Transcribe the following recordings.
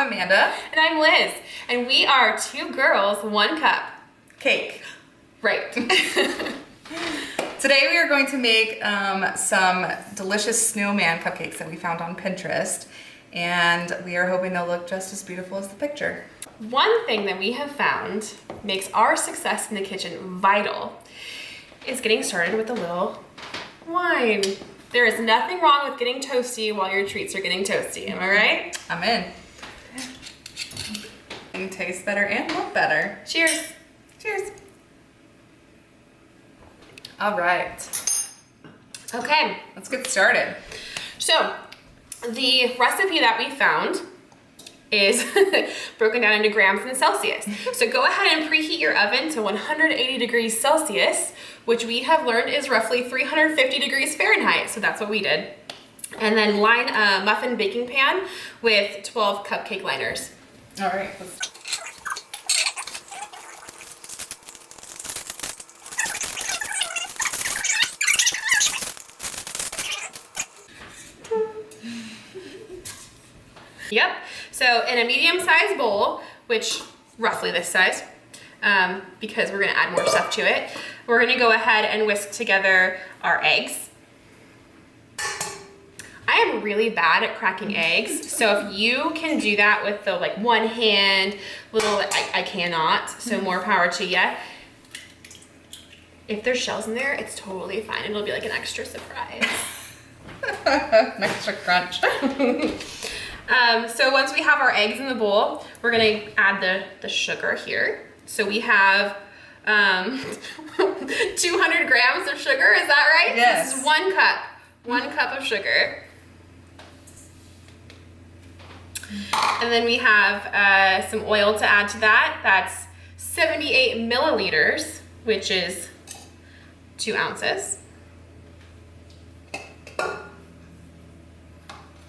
I'm Amanda. And I'm Liz. And we are two girls, one cup. Cake. Right. Today we are going to make some delicious snowman cupcakes that we found on Pinterest. And we are hoping they'll look just as beautiful as the picture. One thing that we have found makes our success in the kitchen vital is getting started with a little wine. There is nothing wrong with getting toasty while your treats are getting toasty. Am I right? I'm in. And taste better and look better. Cheers. Cheers. All right. Okay. Let's get started. So, the recipe that we found is broken down into grams and Celsius. So go ahead and preheat your oven to 180 degrees Celsius, which we have learned is roughly 350 degrees Fahrenheit. So that's what we did. And then line a muffin baking pan with 12 cupcake liners. All right. Yep. So in a medium-sized bowl, which roughly this size, because we're gonna add more stuff to it, we're gonna go ahead and whisk together our eggs. I am really bad at cracking eggs, so if you can do that with the one hand, I cannot, so more power to you. If there's shells in there, it's totally fine. It'll be like an extra surprise. An extra crunch. So once we have our eggs in the bowl, we're gonna add the sugar here. So we have 200 grams of sugar, is that right? Yes. This is one cup of sugar. And then we have some oil to add to that. That's 78 milliliters, which is 2 ounces.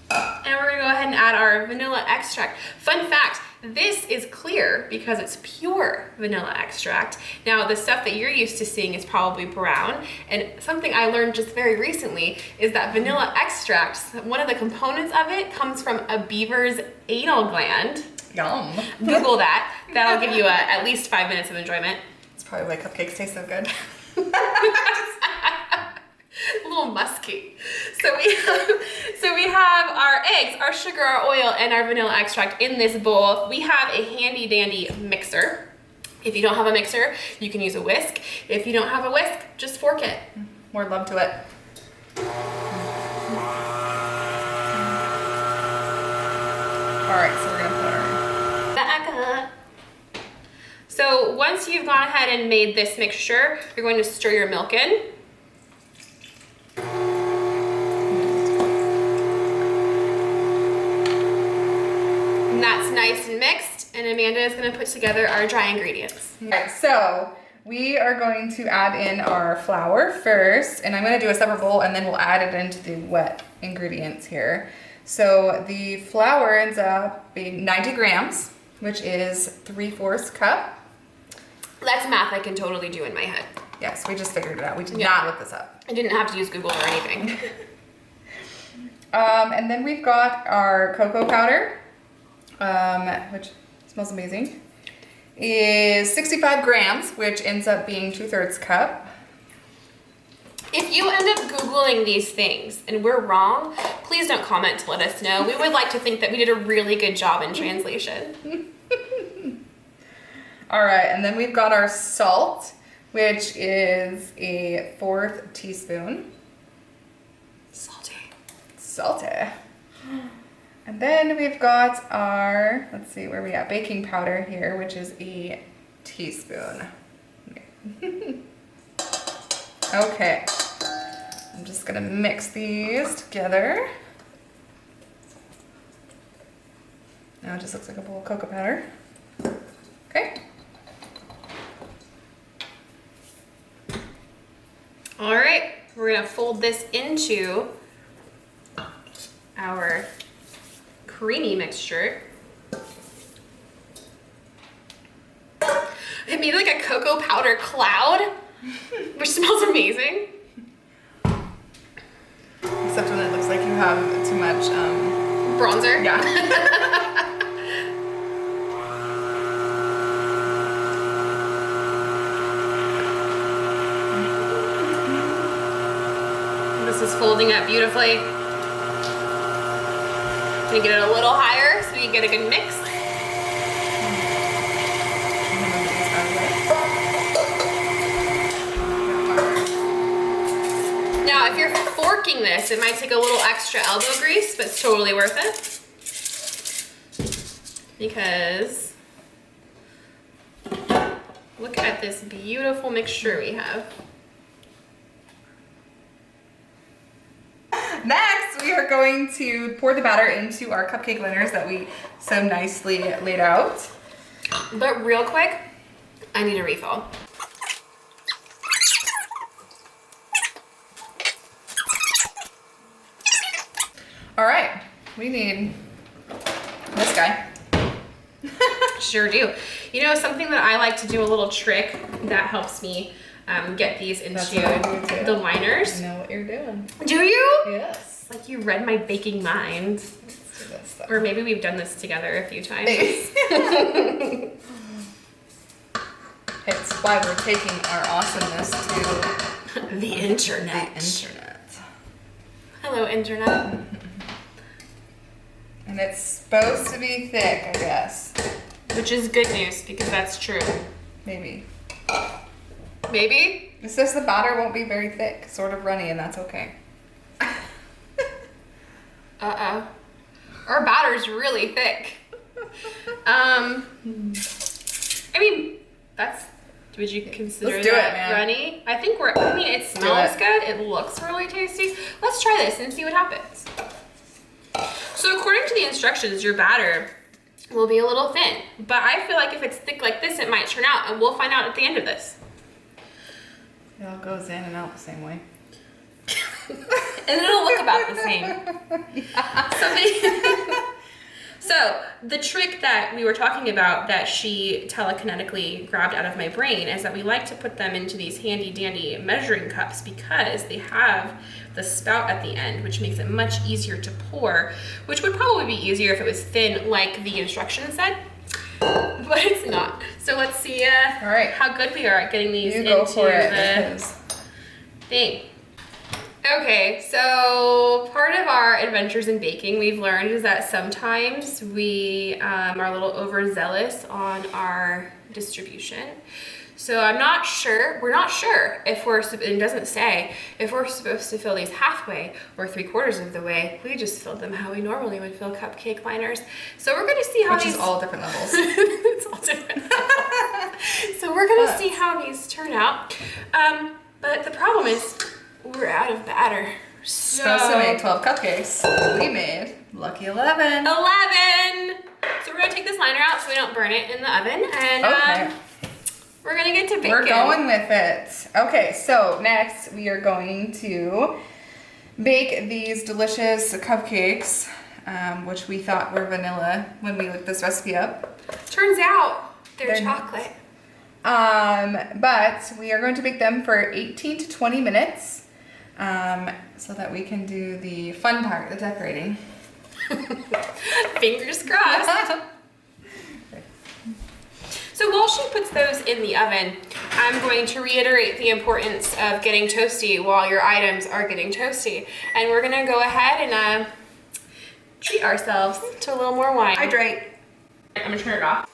And we're gonna go ahead and add our vanilla extract. Fun fact, this is clear because it's pure vanilla extract. Now, the stuff that you're used to seeing is probably brown. And something I learned just very recently is that vanilla extract, one of the components of it comes from a beaver's anal gland. Yum. Google that. That'll give you at least 5 minutes of enjoyment. It's probably why cupcakes taste so good. A little musky. So we have our eggs, our sugar, our oil, and our vanilla extract in this bowl. We have a handy dandy mixer. If you don't have a mixer, you can use a whisk. If you don't have a whisk, just fork it. More love to it. All right, so we're gonna put our... Back up. So once you've gone ahead and made this mixture, you're going to stir your milk in. And that's nice and mixed, and Amanda is going to put together our dry ingredients. Okay, so we are going to add in our flour first, and I'm going to do a separate bowl, and then we'll add it into the wet ingredients here. So the flour ends up being 90 grams, which is 3/4 cup. That's math I can totally do in my head. Yes, we just figured it out. We did not look this up. I didn't have to use Google or anything. And then we've got our cocoa powder, which smells amazing, is 65 grams, which ends up being 2/3 cup. If you end up Googling these things and we're wrong, please don't comment to let us know. We would like to think that we did a really good job in translation. All right, and then we've got our salt, which is a 1/4 teaspoon. Salty. And then we've got our, let's see, where we at? Baking powder here, which is a teaspoon. Okay. I'm just gonna mix these together. Now it just looks like a bowl of cocoa powder. Okay. All right, we're gonna fold this into our creamy mixture. It made like a cocoa powder cloud, which smells amazing. Except when it looks like you have too much bronzer. Yeah. is folding up beautifully. Gonna get it a little higher so we can get a good mix. Now, if you're forking this, it might take a little extra elbow grease, but it's totally worth it. Because look at this beautiful mixture we have. Next, we are going to pour the batter into our cupcake liners that we so nicely laid out. But real quick, I need a refill. All right, we need this guy. Sure do. You know, something that I like to do, a little trick that helps me get these into the liners. I know what you're doing. Do you? Yes. Like you read my baking mind. Let's do this though. Or maybe we've done this together a few times. It's why we're taking our awesomeness to the internet. The internet. Hello, internet. And it's supposed to be thick, I guess. Which is good news because that's true. Maybe. Maybe? It says the batter won't be very thick, sort of runny, and that's okay. Uh-oh. Our batter's really thick. I mean, would you consider Let's do that it, man. runny? I think it smells good. It looks really tasty. Let's try this and see what happens. So according to the instructions, your batter will be a little thin, but I feel like if it's thick like this, it might turn out, and we'll find out at the end of this. It all goes in and out the same way. And it'll look about the same. Yeah. So the trick that we were talking about that she telekinetically grabbed out of my brain is that we like to put them into these handy dandy measuring cups because they have the spout at the end, which makes it much easier to pour, which would probably be easier if it was thin like the instructions said, but it's not. So let's see all right, how good we are at getting these you into go for it, the thing. Okay, so part of our adventures in baking we've learned is that sometimes we are a little overzealous on our distribution. So we're not sure if it doesn't say, if we're supposed to fill these halfway or 3/4 of the way. We just filled them how we normally would fill cupcake liners. So we're gonna see how Which is all different levels. It's all different levels. So we're gonna see how these turn out. But the problem is, we're out of batter. So Supposed to make 12 cupcakes. We made lucky 11. 11! So we're gonna take this liner out so we don't burn it in the oven, and Okay. we're gonna get to baking. We're going with it. Okay, so next we are going to bake these delicious cupcakes, which we thought were vanilla when we looked this recipe up. Turns out they're They're not. chocolate. But we are going to bake them for 18 to 20 minutes so that we can do the fun part, the decorating. Fingers crossed. So while she puts those in the oven, I'm going to reiterate the importance of getting toasty while your items are getting toasty. And we're gonna go ahead and treat ourselves to a little more wine. Hydrate. I'm gonna turn it off.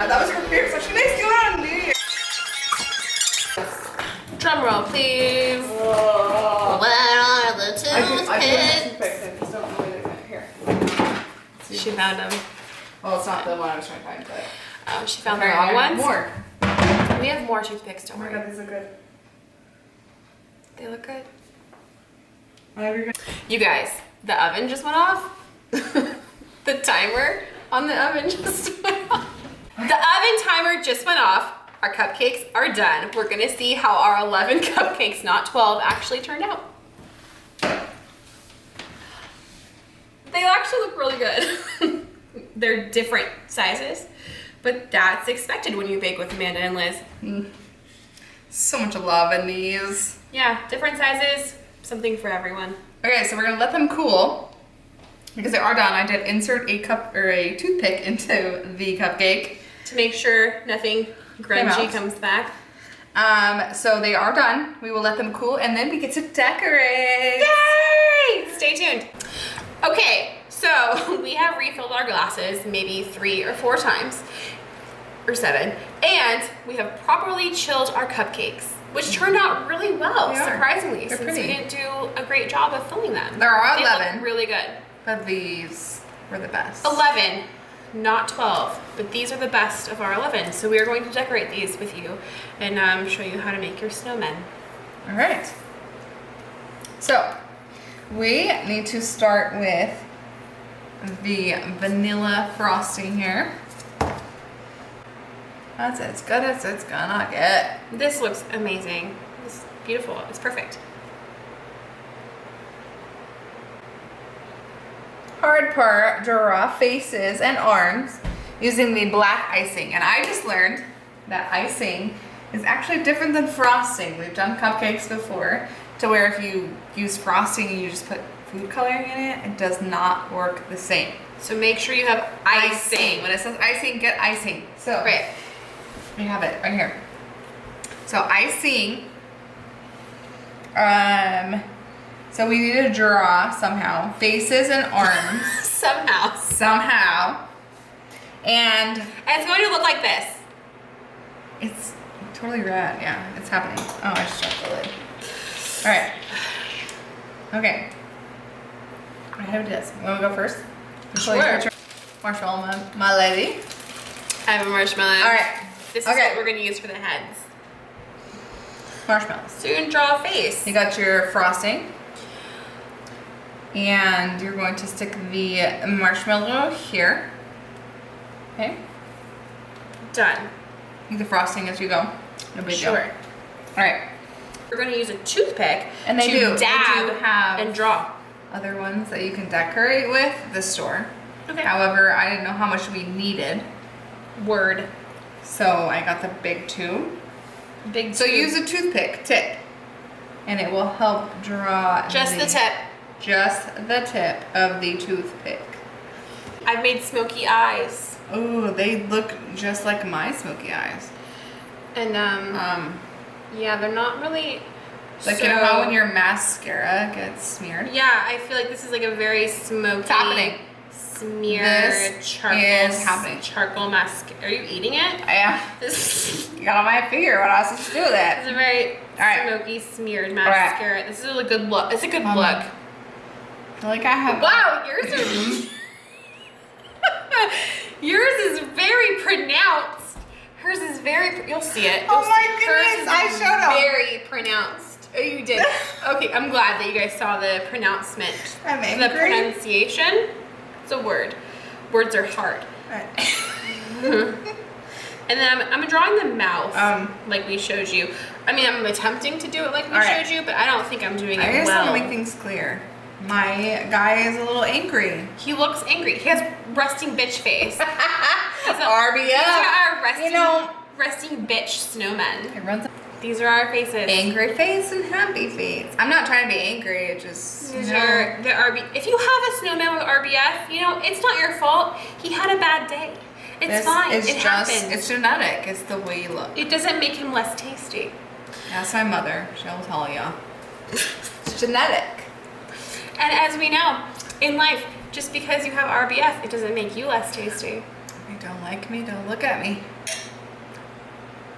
That was her favorite, so she makes you on New Year. Drum roll, please. Oh. What are the I put toothpicks? toothpicks. I just don't know where they went. Here. She found them. Well, it's not the one I was trying to find, but She found the apparently wrong I have ones. more. We have more toothpicks, don't Oh my worry. god, these are good. They look good. Whatever you're You guys, the oven just went off. The timer on the oven just went off. The oven timer just went off. Our cupcakes are done. We're gonna see how our 11 cupcakes, not 12, actually turned out. They actually look really good. They're different sizes, but that's expected when you bake with Amanda and Liz. So much love in these. Yeah, different sizes, something for everyone. Okay, so we're gonna let them cool. Because they are done, I did insert a cup or a toothpick into the cupcake. To make sure nothing grungy comes back. So they are done. We will let them cool and then we get to decorate. Yay! Stay tuned. Okay, so we have refilled our glasses maybe 3 or 4 times, or 7, and we have properly chilled our cupcakes, which turned out really well, surprisingly, since we didn't do a great job of filming them. There are They 11. look really good. But these were the best. 11, not 12, but these are the best of our 11. So we are going to decorate these with you and show you how to make your snowmen. All right. So we need to start with the vanilla frosting here. That's as good as it's gonna get. This looks amazing. It's beautiful. It's perfect. Hard part, draw faces and arms using the black icing. And I just learned that icing is actually different than frosting. We've done cupcakes before to where if you use frosting and you just put food coloring in it, it does not work the same. So make sure you have icing. When it says icing, get icing. So Right. we have it right here. So icing, so we need to draw somehow faces and arms. Somehow. And it's going to look like this. it's totally rad. Yeah, it's happening. Oh, I just dropped the lid. All right. Okay. How do this? You want to go first? Sure. Marshmallow, my lady. I have a marshmallow. All right. This is what we're going to use for the heads. Marshmallows. So you're going to draw a face. You got your frosting. And you're going to stick the marshmallow here. Okay. Done. Do the frosting as you go. No big deal. Sure. All right. We're going to use a toothpick And they to do dab have and draw. other ones that you can decorate with the store. Okay. However, I didn't know how much we needed, Word. so I got the big tube. Big So use a toothpick tip, and it will help draw Just the tip. Just the tip of the toothpick. I've made smoky eyes. Oh, they look just like my smoky eyes. And yeah, they're not really Like you know how when your mascara gets smeared? Yeah, I feel like this is like a very smoky. It's happening. Smeared This charcoal. is happening. Charcoal mascara. Are you eating it? Yeah. This You got on my finger. What else to do with is it? a very right. smoky smeared mascara. This is a good look. It's a good look. I feel like I have. Wow, yours are. Yours is very pronounced. Hers is very. You'll see it. Oh You'll my see. goodness, Hers is I showed 'em. Very pronounced. Oh, you did. Okay, I'm glad that you guys saw the pronouncement. I'm The angry. pronunciation. It's a word. Words are hard. And then I'm drawing the mouth like we showed you. I mean, I'm attempting to do it like we showed you, but I don't think I'm doing I it just well. want to make things clear. My guy is a little angry. He looks angry. He has resting bitch face. He's RBF. our resting, You know- resting bitch snowmen. It runs These are our faces. angry face and happy face. I'm not trying to be angry. It just These are the If you have a snowman with RBF, you know, it's not your fault. He had a bad day. It's fine. It's it happens. It's genetic. It's the way you look. It doesn't make him less tasty. Ask my mother. She'll tell you. It's genetic. And as we know, in life, just because you have RBF, it doesn't make you less tasty. If you don't like me, don't look at me.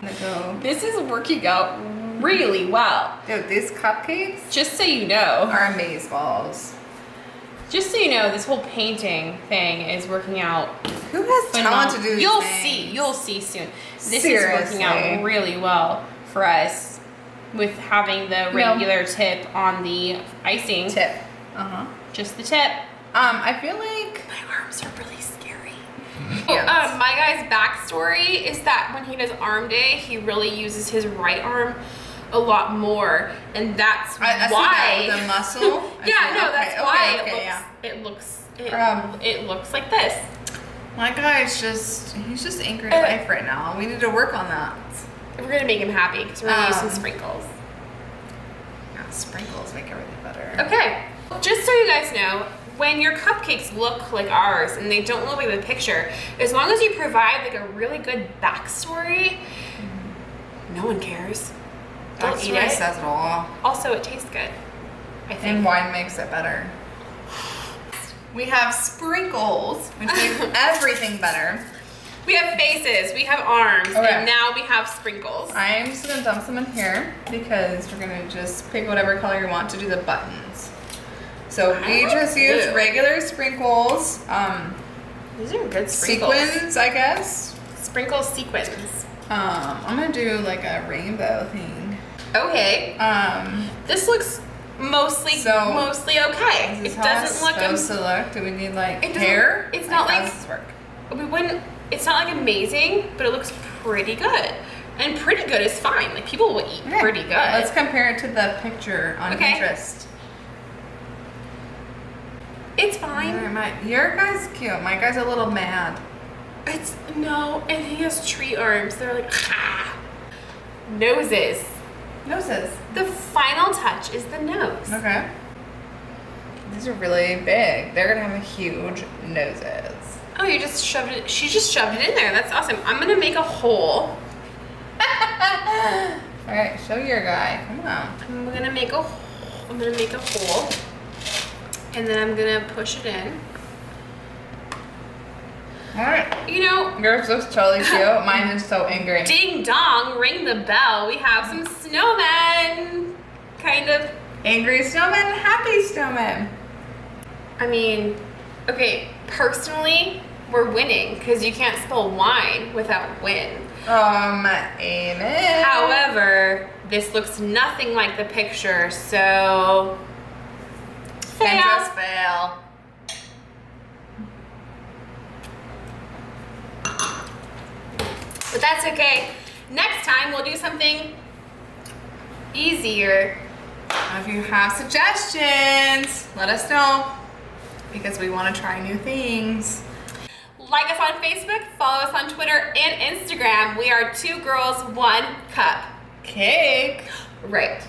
I'm gonna go. This is working out really well. Dude, these cupcakes Just so you know. are amazeballs. Just so you know, this whole painting thing is working out. Who has talent to do these You'll things? see. You'll see soon. This Seriously. is working out really well for us with having the regular tip on the icing. Tip. Just the tip. I feel like My arms are really scary. Yes. My guy's backstory is that when he does arm day, he really uses his right arm a lot more, and that's I see why that with the muscle. that's why yeah. it looks like this. My guy's he's just angry at life right now. We need to work on that. We're gonna make him happy because we're gonna use some sprinkles. Yeah, sprinkles make everything better. Okay, just so you guys know, when your cupcakes look like ours and they don't look like the picture, as long as you provide like a really good backstory, no one cares. They'll eat Backstory it. says it all. Also, it tastes good, I think. And wine makes it better. We have sprinkles, which makes everything better. We have faces, we have arms, Okay. and now we have sprinkles. I'm just gonna dump some in here because we're gonna just pick whatever color you want to do the buttons. So we like just use blue. regular sprinkles, These are good sprinkles. sequins, I guess. Sprinkle sequins. I'm gonna do like a rainbow thing. Okay. This looks mostly okay. Is this It how doesn't it's look supposed to look? Do we need like It doesn't- hair? it's not how like- does this work? we wouldn't. It's not like amazing, but it looks pretty good. And pretty good is fine. Like people will eat Okay, pretty good. Let's compare it to the picture on Okay. Pinterest. It's fine. Your guy's cute. My guy's a little mad. And he has tree arms. They're like noses. Noses. The final touch is the nose. Okay. These are really big. They're gonna have huge noses. Oh, you just shoved it. She just shoved it in there. That's awesome. I'm gonna make a hole. All right, show your guy. Come on. I'm gonna make a hole, and then I'm gonna push it in. All right. You know, Yours looks totally cute. Mine is so angry. ding dong, ring the bell. We have some snowmen. Kind of. Angry snowman, happy snowman. I mean, okay. Personally, we're winning because you can't spell wine without win. Amen. However, this looks nothing like the picture, so fail. Just fail. But that's okay. Next time we'll do something easier. If you have suggestions, let us know because we want to try new things. Like us on Facebook, follow us on Twitter and Instagram. We are 2 Girls, 1 Cup. Cake. Right.